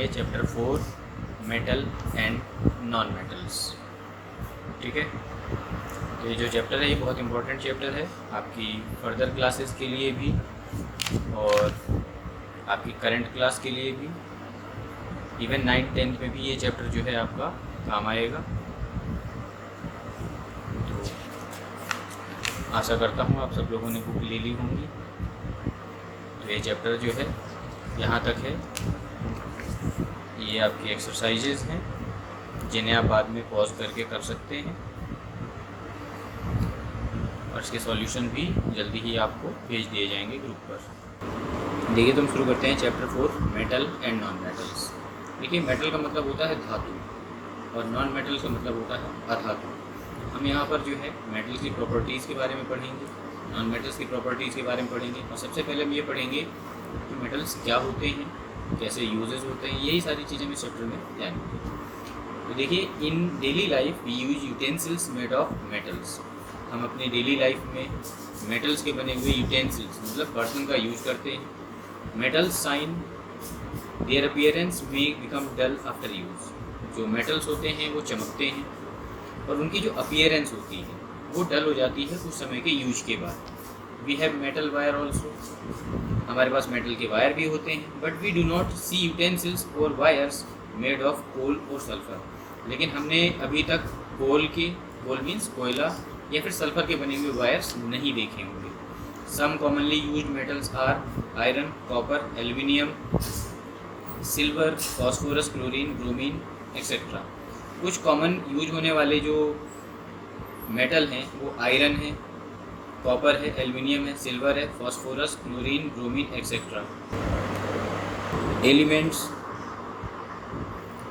है chapter 4 metal and non metals. ठीक है, तो ये जो चैप्टर है ये बहुत इम्पोर्टेंट चैप्टर है आपकी फर्दर क्लासेस के लिए भी और आपकी करंट क्लास के लिए भी। इवन 9th-10th में भी ये चैप्टर जो है आपका काम आएगा। तो आशा करता हूँ आप सब लोगों ने बुक ले ली होंगी। तो ये चैप्टर जो है यहाँ तक है। ये आपकी एक्सरसाइजेज हैं जिन्हें आप बाद में पॉज करके कर सकते हैं और इसके सॉल्यूशन भी जल्दी ही आपको भेज दिए जाएंगे ग्रुप पर। देखिए, तो हम शुरू करते हैं chapter 4 metal and non metals. देखिए, मेटल का मतलब होता है धातु और नॉन मेटल का मतलब होता है अधातु। हम यहाँ पर जो है मेटल की प्रॉपर्टीज़ के बारे में पढ़ेंगे, नॉन मेटल्स की प्रॉपर्टीज़ के बारे में पढ़ेंगे और सबसे पहले हम ये पढ़ेंगे कि मेटल्स क्या होते हैं, कैसे यूजेस होते हैं, यही सारी चीज़ें इस चैप्टर में जानेंगे। तो देखिए, in daily life we use utensils made of metals. हम अपनी डेली लाइफ में मेटल्स के बने हुए यूटेंसिल्स मतलब बर्तन का यूज करते हैं। मेटल्स शाइन देयर अपीयरेंस में बिकम डल आफ्टर यूज। जो मेटल्स होते हैं वो चमकते हैं और उनकी जो अपीयरेंस होती है वो डल हो जाती है कुछ समय के यूज के बाद। We have metal wire also. हमारे पास मेटल के वायर भी होते हैं, but we do not see utensils और वायर्स मेड ऑफ कोल और सल्फर। लेकिन हमने अभी तक कोल मीन्स कोयला या फिर सल्फर के बने हुए वायर्स नहीं देखे होंगे। Some commonly used metals are iron, copper, aluminium, silver, phosphorus, chlorine, bromine etcetera. कुछ कॉमन यूज होने वाले जो मेटल हैं वो आयरन है, कॉपर है, एल्यूमिनियम है, सिल्वर है, phosphorus, chlorine, bromine etcetera.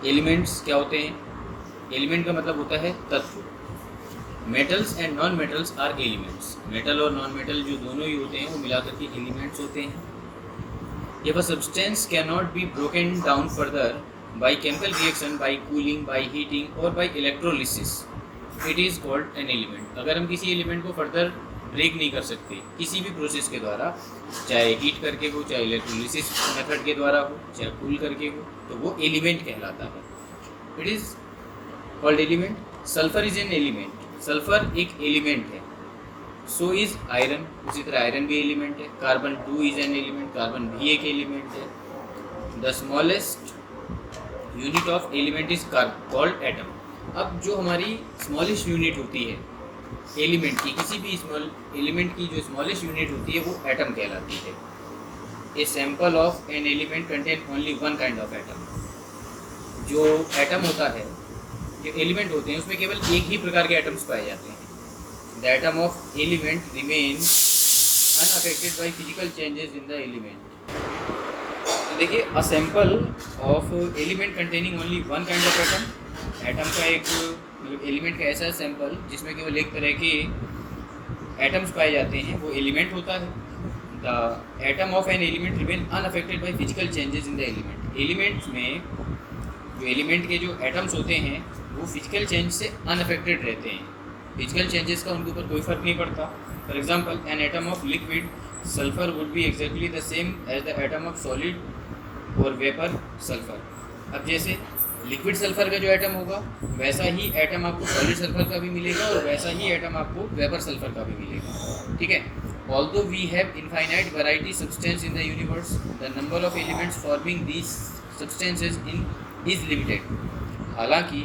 Elements क्या होते हैं? एलिमेंट का मतलब होता है तत्व। Metals and non metals are elements. Metal और नॉन मेटल जो दोनों ही होते हैं वो मिलाकर के एलिमेंट्स होते हैं। If a substance cannot be broken down further by chemical reaction, by cooling, by heating or by electrolysis, it is called an element. अगर हम किसी एलिमेंट को फर्दर ब्रेक नहीं कर सकते किसी भी प्रोसेस के द्वारा, चाहे हीट करके हो, चाहे इलेक्ट्रोलिसिस मेथड के द्वारा हो, चाहे कूल करके हो, तो वो एलिमेंट कहलाता है। It is called element. Sulphur is an element. Sulphur एक एलिमेंट है। So is iron. उसी तरह आयरन भी एलिमेंट है। Carbon 2 is an element. Carbon भी एक एलिमेंट है। The smallest unit of element is called atom. अब जो हमारी स्मॉलेस्ट यूनिट होती है एलिमेंट की, किसी भी स्मॉल एलिमेंट की जो स्मॉलेस्ट यूनिट होती है वो एटम कहलाती है। A sample of an element contain only one kind of atom. जो एटम होता है, जो एलिमेंट होते हैं उसमें केवल एक ही प्रकार के एटम्स पाए जाते हैं। The atom of element remains unaffected by physical changes in the element. तो देखिए, a sample of element containing only one kind of atom. Atom का एक मतलब एलिमेंट का ऐसा सैंपल जिसमें केवल एक तरह के एटम्स पाए जाते हैं वो एलिमेंट होता है। The atom of an element remain unaffected by physical changes in the element. Elements में जो एलिमेंट के जो एटम्स होते हैं वो फिजिकल चेंज से अनअफेक्टेड रहते हैं। फिजिकल चेंजेस का उनके ऊपर कोई फर्क नहीं पड़ता। For example, an atom of liquid sulphur would be exactly the same as the atom of solid और वेपर सल्फर। अब जैसे लिक्विड सल्फर का जो एटम होगा वैसा ही एटम आपको सॉलिड सल्फर का भी मिलेगा और वैसा ही एटम आपको वेपर सल्फर का भी मिलेगा। ठीक है। Although we have infinite variety substance in the universe, the number of elements forming these substances is limited. हालांकि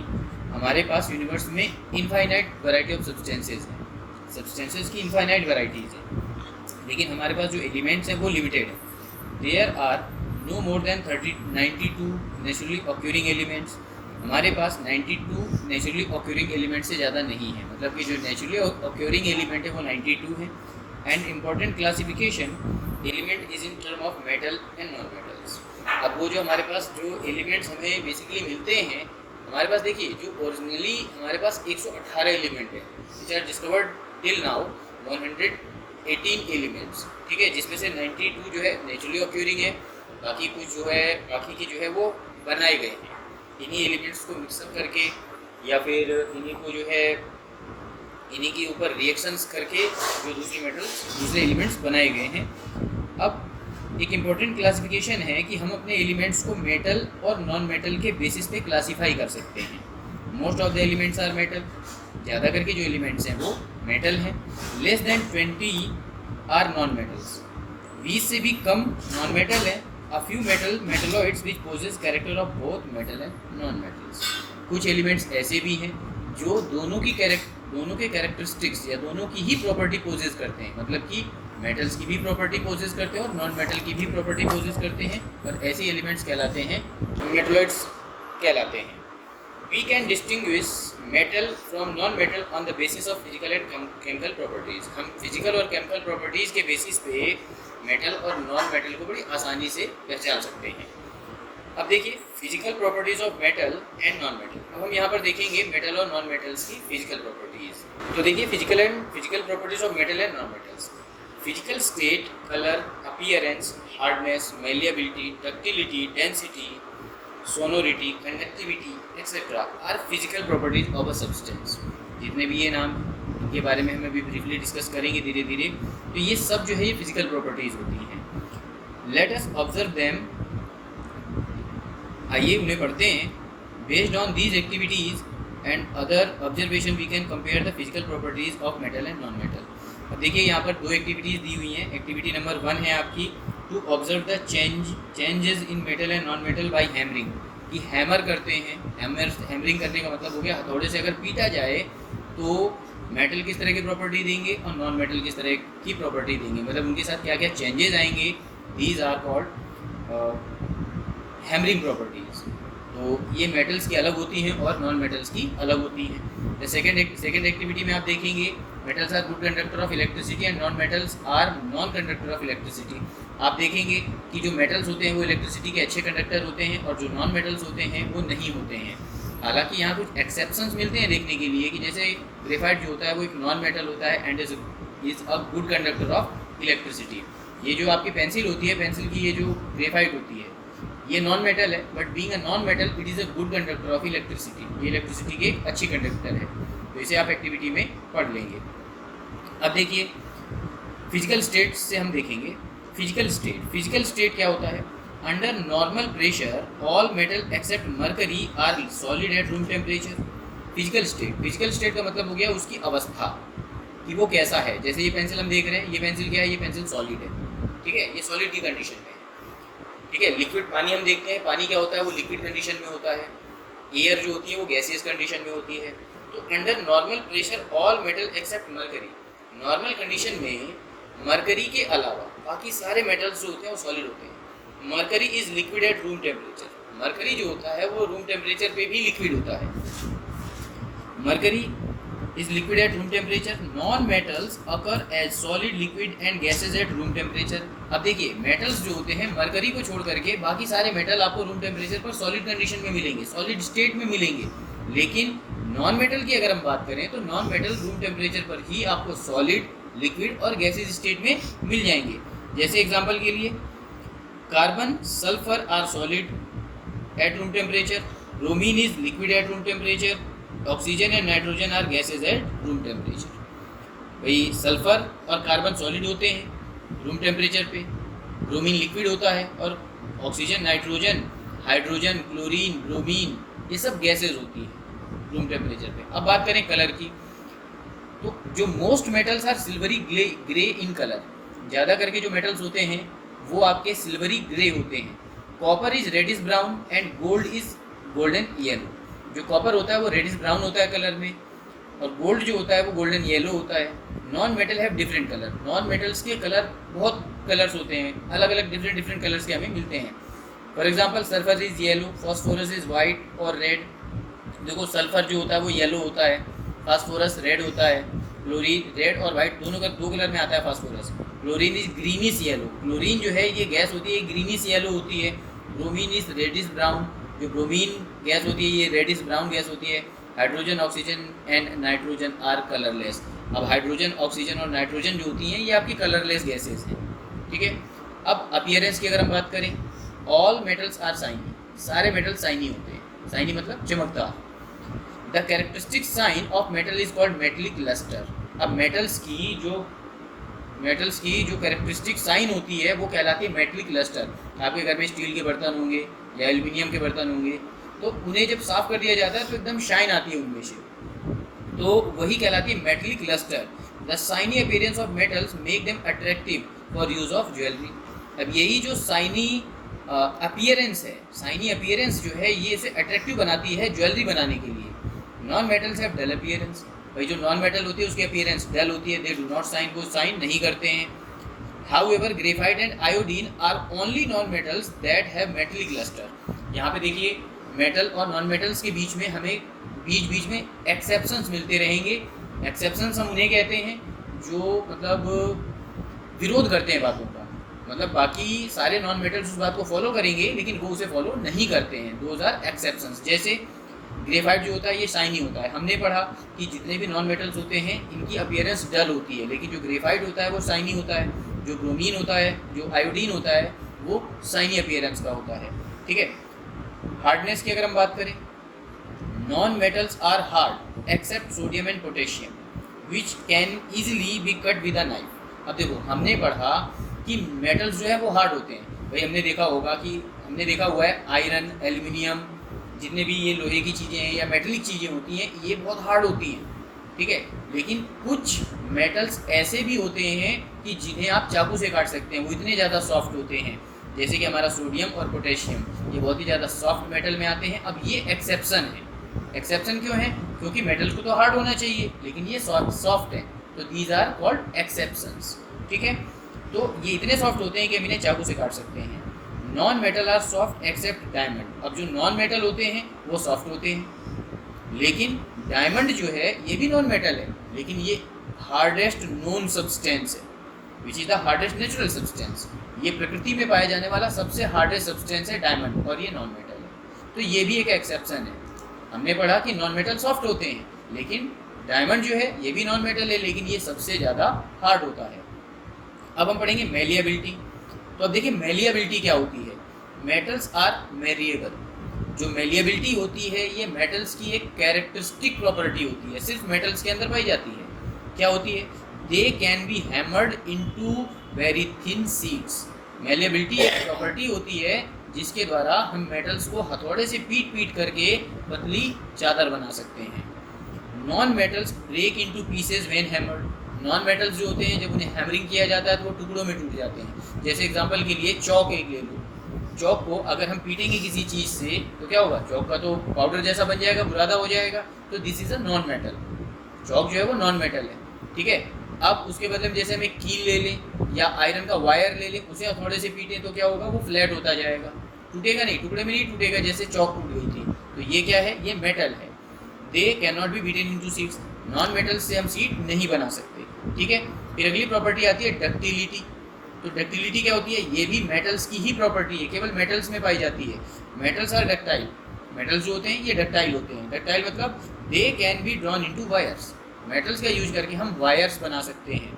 हमारे पास यूनिवर्स में इनफाइनाइट वैरायटी ऑफ सब्सटेंसेस की इनफाइनाइट वैराइटीज़ हैं, लेकिन हमारे पास जो एलिमेंट्स हैं वो लिमिटेड है। There are no more than 92 naturally occurring elements. हमारे पास 92 नेचुरली ऑक्यूरिंग एलिमेंट से ज़्यादा नहीं है, मतलब कि जो नेचुरली ऑक्यूरिंग एलिमेंट है वो 92 है। And important classification element is in term of metal and non metals. अब वो जो हमारे पास जो एलिमेंट्स हमें बेसिकली मिलते हैं, हमारे पास देखिए जो ओरिजिनली हमारे पास 118 एलिमेंट है which are discovered till now 118 elements. ठीक है, जिसमें से 92 जो है नेचुरली ऑक्यूरिंग है, बाकी की जो है वो बनाए गए हैं। इन्हीं एलिमेंट्स को मिक्सअप करके या फिर इन्हीं को जो है इन्हीं के ऊपर रिएक्शंस करके जो दूसरे एलिमेंट्स बनाए गए हैं। अब एक इम्पोर्टेंट क्लासिफिकेशन है कि हम अपने एलिमेंट्स को मेटल और नॉन मेटल के बेसिस पे क्लासीफाई कर सकते हैं। Most of the elements are metal, ज़्यादा करके जो एलिमेंट्स हैं वो मेटल हैं। Less than 20 are non metals, 20 से भी कम नॉन मेटल है। A few metalloids which possess character of both metal and non metals. कुछ एलिमेंट्स ऐसे भी हैं जो दोनों के कैरेक्टरिस्टिक्स या दोनों की ही प्रॉपर्टी पोजेस करते हैं, मतलब कि मेटल्स की भी प्रॉपर्टी पोजेस करते हैं और नॉन मेटल की भी प्रॉपर्टी पोजेस करते हैं, और ऐसे एलिमेंट्स कहलाते हैं मेटलॉइड्स कहलाते हैं। We can distinguish metal from non metal on the basis of physical and chemical properties. हम फिजिकल और केमिकल प्रॉपर्टीज़ के बेसिस पे मेटल और नॉन मेटल को बड़ी आसानी से पहचान सकते हैं। अब देखिए physical properties of metal and non metal. अब हम यहाँ पर देखेंगे मेटल और नॉन मेटल्स की फिजिकल प्रॉपर्टीज़। तो देखिए physical properties of metal and non metals. Physical state, colour, appearance, hardness, malleability, ductility, density, sonority, conductivity etcetera are physical properties of a substance. जितने भी ये नाम, इनके बारे में हम अभी ब्रीफली डिस्कस करेंगे धीरे धीरे। तो ये सब जो है ये फिजिकल प्रॉपर्टीज होती हैं। लेट अस ऑब्जर्व देम, आइए उन्हें पढ़ते हैं। Based on these activities and other observation we can compare the physical properties of metal and non metal. अब देखिए यहाँ पर 2 एक्टिविटीज़ दी हुई हैं। एक्टिविटी नंबर 1 है आपकी to observe the changes in metal and non metal by hammering, कि hammer करते हैं। हैमरिंग करने का मतलब हो गया हथौड़े से अगर पीटा जाए तो मेटल किस तरह की प्रॉपर्टी देंगे और नॉन मेटल किस तरह की प्रॉपर्टी देंगे, मतलब उनके साथ क्या क्या चेंजेस आएंगे। These are called hammering properties. तो ये मेटल्स की अलग होती हैं और नॉन मेटल्स की अलग होती हैं। सेकेंड एक्टिविटी में आप देखेंगे metals are good conductor of electricity and non metals are non conductor of electricity. आप देखेंगे कि जो मेटल्स होते हैं वो इलेक्ट्रिसिटी के अच्छे कंडक्टर होते हैं और जो नॉन मेटल्स होते हैं वो नहीं होते हैं। हालांकि यहाँ कुछ एक्सेप्शंस मिलते हैं देखने के लिए, कि जैसे ग्रेफाइट जो होता है वो एक नॉन मेटल होता है and is a good conductor of electricity. ये जो आपकी पेंसिल होती है, पेंसिल की ये जो ग्रेफाइट होती है ये नॉन मेटल है, but being a non metal it is a good conductor of electricity. ये इलेक्ट्रिसिटी की एक अच्छी कंडक्टर है, तो इसे आप एक्टिविटी में पढ़ लेंगे। अब देखिए फिजिकल स्टेट से हम देखेंगे। फिजिकल स्टेट क्या होता है? Under normal pressure all metal except mercury are solid at room temperature. Physical state का मतलब हो गया उसकी अवस्था, कि वो कैसा है। जैसे ये पेंसिल हम देख रहे हैं, ये पेंसिल क्या है? ये पेंसिल सॉलिड है, ठीक है, ये सॉलिड की कंडीशन में है, ठीक है। लिक्विड पानी हम देखते हैं, पानी क्या होता है? वो लिक्विड कंडीशन में होता है। एयर जो होती है वो गैसियस कंडीशन में होती है। तो under normal pressure all metal except mercury, normal condition में मरकरी के अलावा बाकी सारे मेटल्स जो होते हैं वो सॉलिड होते हैं। Mercury is liquid at room temperature, mercury जो होता है वो रूम टेम्परेचर पे भी लिक्विड होता है। Mercury is liquid at room temperature. Non metals occur as solid, liquid and gases at room temperature. अब देखिए मेटल्स जो होते हैं मरकरी को छोड़ करके बाकी सारे मेटल आपको रूम टेम्परेचर पर सॉलिड कंडीशन में मिलेंगे, सॉलिड स्टेट में मिलेंगे। लेकिन नॉन मेटल की अगर हम बात करें तो नॉन मेटल रूम टेम्परेचर पर ही आपको सॉलिड, लिक्विड और गैसेज स्टेट में मिल जाएंगे। जैसे एग्जांपल के लिए carbon, sulphur are solid at room temperature, bromine is liquid at room temperature, oxygen and nitrogen are gases at room temperature. भाई सल्फर और कार्बन सॉलिड होते हैं रूम टेम्परेचर पे, ब्रोमीन लिक्विड होता है और oxygen, nitrogen, hydrogen, chlorine, bromine ये सब गैसेज होती हैं रूम टेम्परेचर पे। अब बात करें कलर की, तो जो most metals are silvery grey in colour, ज़्यादा करके जो मेटल्स होते हैं वो आपके सिल्वरी ग्रे होते हैं। Copper is reddish brown and gold is golden yellow. जो कॉपर होता है वो रेडिश ब्राउन होता है कलर में, और गोल्ड जो होता है वो गोल्डन येलो होता है। Non metal have different colour, non metals के कलर बहुत कलर्स होते हैं, अलग अलग डिफरेंट कलर्स के हमें मिलते हैं। For example sulphur is yellow, phosphorus is white और रेड। देखो सल्फर जो होता है वो येलो होता है, फास्फोरस रेड होता है, क्लोरीन रेड और वाइट दोनों का 2 कलर में आता है phosphorus. Chlorine is greenish yellow, chlorine जो है ये गैस होती है ग्रीनिश येलो होती है। ब्रोमीन इज रेडिश ब्राउन, जो ब्रोमीन गैस होती है ये रेडिश ब्राउन गैस होती है। Hydrogen, oxygen and nitrogen are colourless. अब हाइड्रोजन, ऑक्सीजन और नाइट्रोजन जो होती हैं ये आपकी कलरलेस गैसेज हैं, ठीक है। अब अपीयरेंस की अगर हम बात करें, ऑल मेटल्स आर शाइनी, सारे मेटल शाइनी होते हैं। शाइनी मतलब चमकदार। The characteristic shine of metal is called metallic lustre. अब मेटल्स की जो मेटल्स की जो कैरेक्टरिस्टिक साइन होती है वो कहलाती है मेटलिक लस्टर। आपके घर में स्टील के बर्तन होंगे या एल्युमिनियम के बर्तन होंगे, तो उन्हें जब साफ़ कर दिया जाता है तो एकदम शाइन आती है उनमें से, तो वही कहलाती है metallic lustre. The shiny appearance of metals make them attractive for use of jewellery. अब यही जो साइनी अपीयरेंस है, साइनी अपीयरेंस जो है ये इसे अट्रैक्टिव बनाती है ज्वेलरी बनाने के लिए। Non metals have dull appearance, भाई जो नॉन मेटल होती है उसकी अपीयरेंस डल होती है, दे डू नॉट साइन, वो साइन नहीं करते हैं। However graphite and iodine are only non metals that have metallic lustre. यहाँ पे देखिए मेटल और नॉन मेटल्स के बीच में हमें बीच में एक्सेप्शंस मिलते रहेंगे। एक्सेप्शंस हम उन्हें कहते हैं जो मतलब विरोध करते हैं बातों का, मतलब बाकी सारे नॉन मेटल्स उस बात को फॉलो करेंगे लेकिन वो उसे फॉलो नहीं करते हैं, दोज आर एक्सेप्शंस। जैसे ग्रेफाइट जो होता है ये शाइनी होता है, हमने पढ़ा कि जितने भी नॉन मेटल्स होते हैं इनकी अपीयरेंस डल होती है, लेकिन जो ग्रेफाइट होता है वो शाइनी होता है, जो ब्रोमीन होता है, जो आयोडीन होता है वो शाइनी अपीयरेंस का होता है। ठीक है, हार्डनेस की अगर हम बात करें, non metals are hard except sodium and potassium which can easily be cut with a knife. अब देखो हमने पढ़ा कि मेटल्स जो है वो हार्ड होते हैं, भाई हमने देखा हुआ है आयरन, एल्युमिनियम, जितने भी ये लोहे की चीज़ें हैं या मेटलिक चीज़ें होती हैं ये बहुत हार्ड होती हैं। ठीक है, लेकिन कुछ मेटल्स ऐसे भी होते हैं कि जिन्हें आप चाकू से काट सकते हैं, वो इतने ज़्यादा सॉफ्ट होते हैं, जैसे कि हमारा सोडियम और पोटेशियम, ये बहुत ही ज़्यादा सॉफ्ट मेटल में आते हैं। अब ये एक्सेप्शन है। एक्सेप्शन क्यों है? क्योंकि मेटल्स को तो हार्ड होना चाहिए लेकिन ये सॉफ्ट है, तो दीज आर कॉल्ड एक्सेप्शंस। ठीक है, तो ये इतने सॉफ्ट होते हैं कि हम इन्हें चाकू से काट सकते हैं। Non metal are soft except diamond. अब जो नॉन मेटल होते हैं वो सॉफ्ट होते हैं, लेकिन डायमंड जो है ये भी नॉन मेटल है, लेकिन ये हार्डेस्ट नोन सब्सटेंस है, which is the hardest natural substance. ये प्रकृति में पाया जाने वाला सबसे हार्डेस्ट सब्सटेंस है डायमंड, और ये नॉन मेटल है, तो ये भी एक एक्सेप्शन है। हमने पढ़ा कि नॉन मेटल सॉफ्ट होते हैं, लेकिन डायमंड जो है ये भी नॉन मेटल है, लेकिन ये सबसे ज़्यादा हार्ड होता है। अब हम पढ़ेंगे मेलिएबिलिटी। तो अब देखिए मेलिएबिलिटी क्या होती है। Metals are malleable. जो मेलिएबिलिटी होती है ये मेटल्स की एक कैरेक्टरिस्टिक प्रॉपर्टी होती है, सिर्फ मेटल्स के अंदर पाई जाती है। क्या होती है? They can be hammered into very thin sheets. Malleability एक प्रॉपर्टी होती है जिसके द्वारा हम मेटल्स को हथौड़े से पीट करके पतली चादर बना सकते हैं। Non metals break into pieces when hammered. Non metals जो होते हैं जब उन्हें हैमरिंग किया जाता है तो वो टुकड़ों में टूट जाते हैं। जैसे एग्जांपल के लिए चौक एक ले लो, चौक को अगर हम पीटेंगे किसी चीज़ से तो क्या होगा? चौक का तो पाउडर जैसा बन जाएगा, बुरादा हो जाएगा, तो this is a non metal. Chalk जो है वो नॉन मेटल है। ठीक है, अब उसके बदले में जैसे हम एक कील ले लें या आयरन का वायर ले लें, उसे हथौड़े से पीटें तो क्या होगा? वो फ्लैट होता जाएगा, टूटेगा नहीं, टुकड़े में नहीं टूटेगा, जैसे चौक टूट गई थी। तो ये क्या है? ये मेटल है। They can not be beaten into sheets. Non metal से हम शीट नहीं बना सकते। ठीक है, फिर अगली प्रॉपर्टी आती है डक्टिलिटी। तो डक्टिलिटी क्या होती है? ये भी मेटल्स की ही प्रॉपर्टी है, केवल मेटल्स में पाई जाती है। Metals are ductile. मेटल्स जो होते हैं ये डक्टाइल होते हैं। डक्टाइल मतलब they can be drawn into wires. Metals का यूज करके हम वायर्स बना सकते हैं।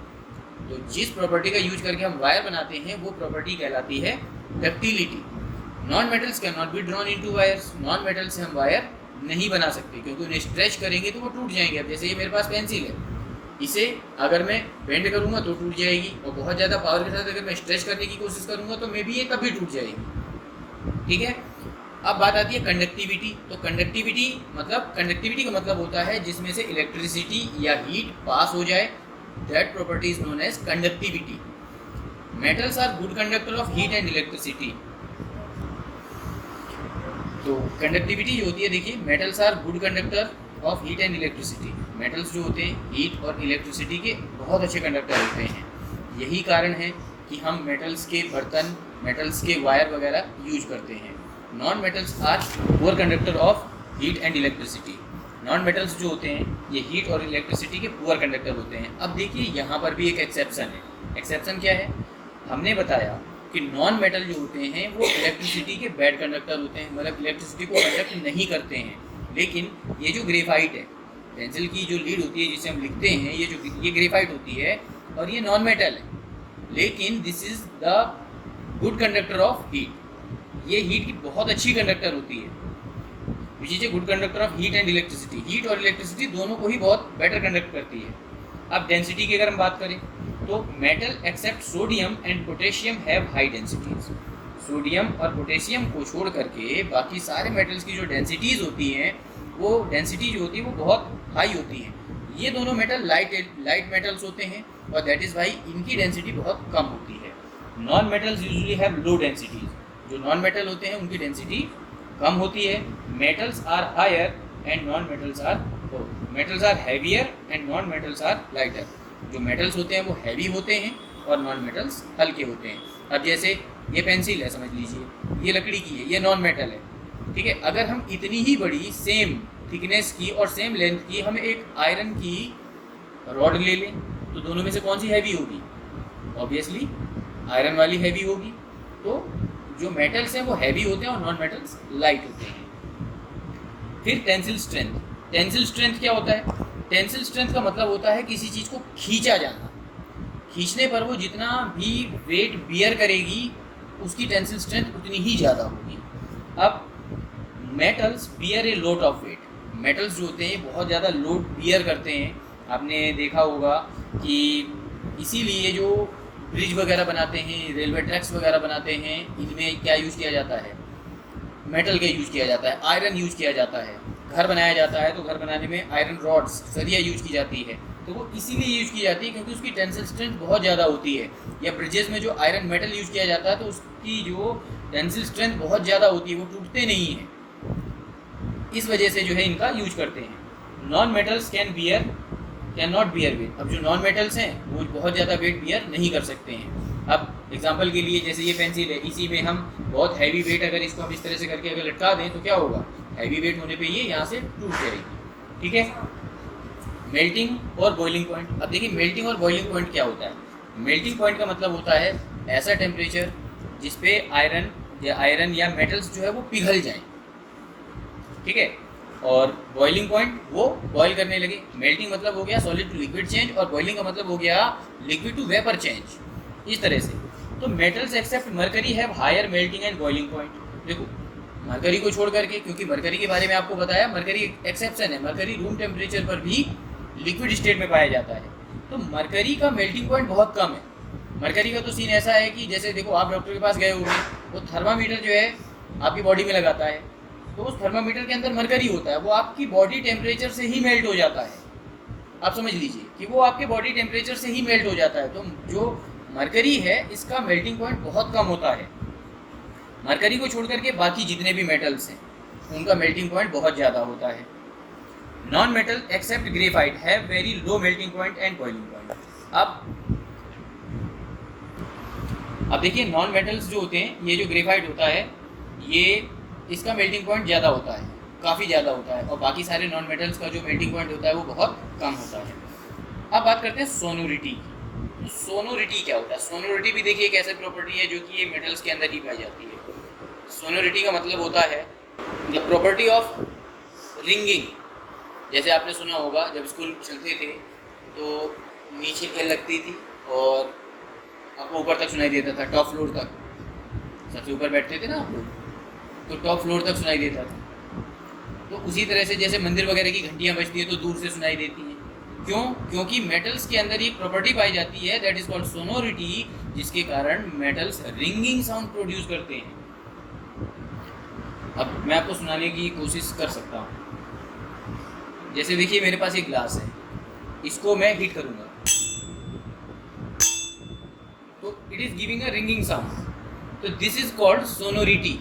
तो जिस प्रॉपर्टी का यूज करके हम वायर बनाते हैं वो प्रॉपर्टी कहलाती है ductility. Non metals can not be drawn into wires. Non metal से हम वायर नहीं बना सकते क्योंकि उन्हें स्ट्रेच करेंगे तो वो टूट जाएंगे। अब जैसे ये मेरे पास पेंसिल है, इसे अगर मैं बेंड करूँगा तो टूट जाएगी, और बहुत ज़्यादा पावर के साथ अगर मैं स्ट्रेच करने की कोशिश करूँगा तो मे भी ये तभी टूट जाएगी। ठीक है, अब बात आती है कंडक्टिविटी। तो कंडक्टिविटी का मतलब होता है जिसमें से इलेक्ट्रिसिटी या हीट पास हो जाए, that property is known as conductivity. Metals are good conductor of heat and electricity. तो कंडक्टिविटी जो होती है, देखिए metals are good conductor of heat and electricity. Metals जो होते हैं हीट और इलेक्ट्रिसिटी के बहुत अच्छे कंडक्टर होते हैं। यही कारण है कि हम मेटल्स के बर्तन, मेटल्स के वायर वगैरह यूज करते हैं। Non metals are poor conductor of heat and electricity. Non metals जो होते हैं ये हीट और इलेक्ट्रिसिटी के पुअर कंडक्टर होते हैं। अब देखिए यहाँ पर भी एक एक्सेप्शन है। एक्सेप्शन क्या है? हमने बताया कि नॉन मेटल जो होते हैं वो इलेक्ट्रिसिटी के बैड कंडक्टर होते हैं, मतलब इलेक्ट्रिसिटी को कंडक्ट नहीं करते हैं। लेकिन ये जो ग्रेफाइट है, पेंसिल की जो लीड होती है जिसे हम लिखते हैं, ये ग्रेफाइट होती है और ये नॉन मेटल है, लेकिन this is the good conductor of heat. ये हीट की बहुत अच्छी कंडक्टर होती है, which is a good conductor of heat and electricity. Heat और इलेक्ट्रिसिटी दोनों को ही बहुत बेटर कंडक्ट करती है। अब डेंसिटी की अगर हम बात करें तो metal except sodium and potassium have high densities. Sodium और पोटेशियम को छोड़ करके बाकी सारे मेटल्स की जो डेंसिटीज होती हैं, वो डेंसिटी जो होती है वो बहुत हाई होती है। ये दोनों मेटल लाइट मेटल्स होते हैं और दैट इज़ वाई इनकी डेंसिटी बहुत कम होती है। Non metals usually have low densities. जो नॉन मेटल होते हैं उनकी डेंसिटी कम होती है। Metals are higher and non metals are heavier and non metals are lighter. जो मेटल्स होते हैं वो हैवी होते हैं और नॉन मेटल्स हल्के होते हैं। अब जैसे ये पेंसिल है, समझ लीजिए, ये लकड़ी की है, ये नॉन मेटल है, ठीक है। अगर हम इतनी ही बड़ी सेम थिकनेस की और सेम लेंथ की हम एक आयरन की रॉड ले लें तो दोनों में से कौन सी हैवी होगी? ऑब्वियसली आयरन वाली हैवी होगी। तो जो मेटल्स हैं वो हैवी होते हैं और नॉन मेटल्स लाइट होते हैं। फिर टेंसिल स्ट्रेंथ। टेंसिल स्ट्रेंथ क्या होता है? टेंसिल स्ट्रेंथ का मतलब होता है किसी चीज़ को खींचा जाना। खींचने पर वो जितना भी वेट बियर करेगी उसकी टेंसिल स्ट्रेंथ उतनी ही ज़्यादा होगी। अब metals bear a lot of weight. Metals जो होते हैं बहुत ज़्यादा लोड बियर करते हैं। आपने देखा होगा कि इसीलिए जो ब्रिज वगैरह बनाते हैं, रेलवे ट्रैक्स वगैरह बनाते हैं, इनमें क्या यूज़ किया जाता है? मेटल का यूज़ किया जाता है, आयरन यूज़ किया जाता है। घर बनाया जाता है तो घर बनाने में आयरन रॉड्स, सरिया यूज़ की जाती है। तो वो इसीलिए यूज़ की जाती है क्योंकि उसकी टेंसिल स्ट्रेंथ बहुत ज़्यादा होती है। या ब्रिजेस में जो आयरन मेटल यूज़ किया जाता है तो उसकी जो टेंसिल स्ट्रेंथ बहुत ज़्यादा होती है, वो टूटते नहीं हैं। इस वजह से जो है इनका यूज करते हैं। Non metals can not bear weight. अब जो नॉन मेटल्स हैं वो बहुत ज़्यादा वेट बियर नहीं कर सकते हैं। अब एग्जांपल के लिए जैसे ये पेंसिल है, इसी में हम बहुत हैवी वेट अगर इसको हम इस तरह से करके अगर लटका दें तो क्या होगा? हैवी वेट होने पे ये यहाँ से टूट जाएगी, ठीक है। मेल्टिंग और बॉइलिंग पॉइंट। अब देखिए मेल्टिंग और बॉइलिंग पॉइंट क्या होता है? मेल्टिंग पॉइंट का मतलब होता है ऐसा टेम्परेचर जिसपे आयरन या मेटल्स जो है वो पिघल जाएं, ठीक है। और बॉइलिंग पॉइंट वो बॉयल करने लगे। मेल्टिंग मतलब हो गया सॉलिड टू लिक्विड चेंज और बॉइलिंग का मतलब हो गया लिक्विड टू वेपर चेंज, इस तरह से। तो metals except mercury have higher melting and boiling point. देखो मरकरी को छोड़ करके, क्योंकि मरकरी के बारे में आपको बताया, मरकरी एक्सेप्शन है। मरकरी रूम टेम्परेचर पर भी लिक्विड स्टेट में पाया जाता है। तो मरकरी का मेल्टिंग पॉइंट बहुत कम है। मरकरी का तो सीन ऐसा है कि जैसे देखो आप डॉक्टर के पास गए होंगे, वो थर्मामीटर जो है आपकी बॉडी में लगाता है, तो उस थर्मामीटर के अंदर मरकरी होता है, वो आपकी बॉडी टेम्परेचर से ही मेल्ट हो जाता है। आप समझ लीजिए कि वो आपके बॉडी टेम्परेचर से ही मेल्ट हो जाता है। तो जो मरकरी है इसका मेल्टिंग पॉइंट बहुत कम होता है। मरकरी को छोड़ करके बाकी जितने भी मेटल्स हैं उनका मेल्टिंग पॉइंट बहुत ज़्यादा होता है। Non metal except graphite have very low melting point and boiling point. अब देखिए नॉन मेटल्स जो होते हैं, ये जो ग्रेफाइट होता है ये इसका मेल्टिंग पॉइंट ज़्यादा होता है, काफ़ी ज़्यादा होता है। और बाकी सारे नॉन मेटल्स का जो मेल्टिंग पॉइंट होता है वो बहुत कम होता है। अब बात करते हैं सोनोरिटी। सोनोरिटी क्या होता है? सोनोरिटी भी देखिए एक ऐसी प्रॉपर्टी है जो कि ये मेटल्स के अंदर ही पाई जाती है। सोनोरिटी का मतलब होता है द प्रॉपर्टी ऑफ रिंगिंग। जैसे आपने सुना होगा जब स्कूल चलते थे तो नीचे बेल लगती थी और आपको ऊपर तक सुनाई देता था, टॉप फ्लोर तक। सबसे ऊपर बैठते थे ना आप लोग, तो टॉप फ्लोर तक सुनाई देता था। तो उसी तरह से जैसे मंदिर वगैरह की घंटियाँ बजती हैं तो दूर से सुनाई देती हैं। क्यों? क्योंकि मेटल्स के अंदर एक प्रॉपर्टी पाई जाती है दैट इज कॉल्ड सोनोरिटी, जिसके कारण मेटल्स रिंगिंग साउंड प्रोड्यूस करते हैं। अब मैं आपको सुनाने की कोशिश कर सकता हूँ। जैसे देखिए मेरे पास एक ग्लास है, इसको मैं हिट करूँगा तो it is giving a ringing sound. तो this is called sonority.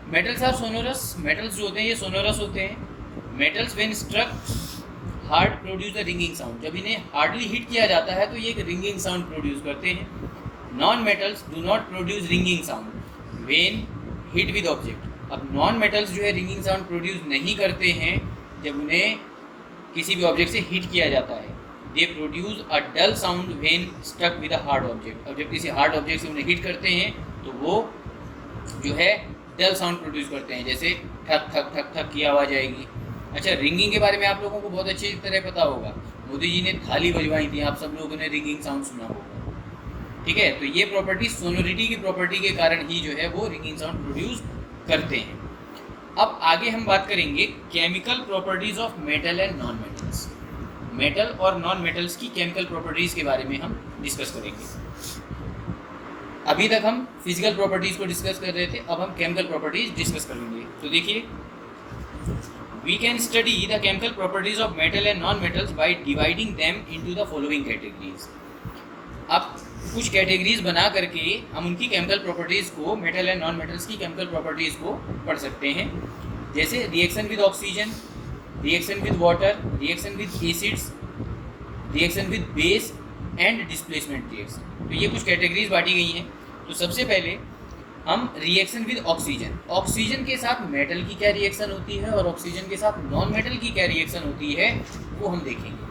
Metals are sonorous. Metals जो होते हैं ये सोनोरस होते हैं। Metals when struck hard produce the ringing sound. जब इन्हें हार्डली हिट किया जाता है तो ये एक रिंगिंग साउंड प्रोड्यूस करते हैं। Non metals do not produce ringing sound when hit with object. अब नॉन मेटल्स जो है रिंगिंग साउंड प्रोड्यूस नहीं करते हैं जब उन्हें किसी भी ऑब्जेक्ट से हिट किया जाता है। They produce a dull sound when struck with a hard object. अब जब किसी हार्ड ऑब्जेक्ट से उन्हें हिट करते हैं तो वो जो है डल साउंड प्रोड्यूस करते हैं, जैसे ठक ठक ठक ठक की आवाज़ आएगी। अच्छा, रिंगिंग के बारे में आप लोगों को बहुत अच्छी तरह पता होगा, मोदी जी ने थाली बजवाई थी, आप सब लोगों ने रिंगिंग साउंड सुना होगा, ठीक है। तो ये प्रॉपर्टी सोनोरिटी की प्रॉपर्टी के कारण ही जो है वो रिंगिंग साउंड प्रोड्यूस करते हैं। अब आगे हम बात करेंगे chemical properties of metal and non metals. Metal और नॉन मेटल्स की केमिकल प्रॉपर्टीज़ के बारे में हम डिस्कस करेंगे। अभी तक हम फिजिकल प्रॉपर्टीज़ को डिस्कस कर रहे थे, अब हम केमिकल प्रॉपर्टीज़ डिस्कस करेंगे। तो देखिए, we can study the chemical properties of metal and non metals by dividing them into the following categories. अब कुछ कैटेगरीज बना करके हम उनकी केमिकल प्रॉपर्टीज़ को, मेटल एंड नॉन मेटल्स की केमिकल प्रॉपर्टीज़ को पढ़ सकते हैं। जैसे reaction with oxygen, reaction with water, reaction with acids, reaction with base and displacement reaction. तो ये कुछ कैटेगरीज बांटी गई हैं। तो सबसे पहले हम रिएक्शन विद ऑक्सीजन, ऑक्सीजन के साथ मेटल की क्या रिएक्शन होती है और ऑक्सीजन के साथ नॉन मेटल की क्या रिएक्शन होती है, वो हम देखेंगे।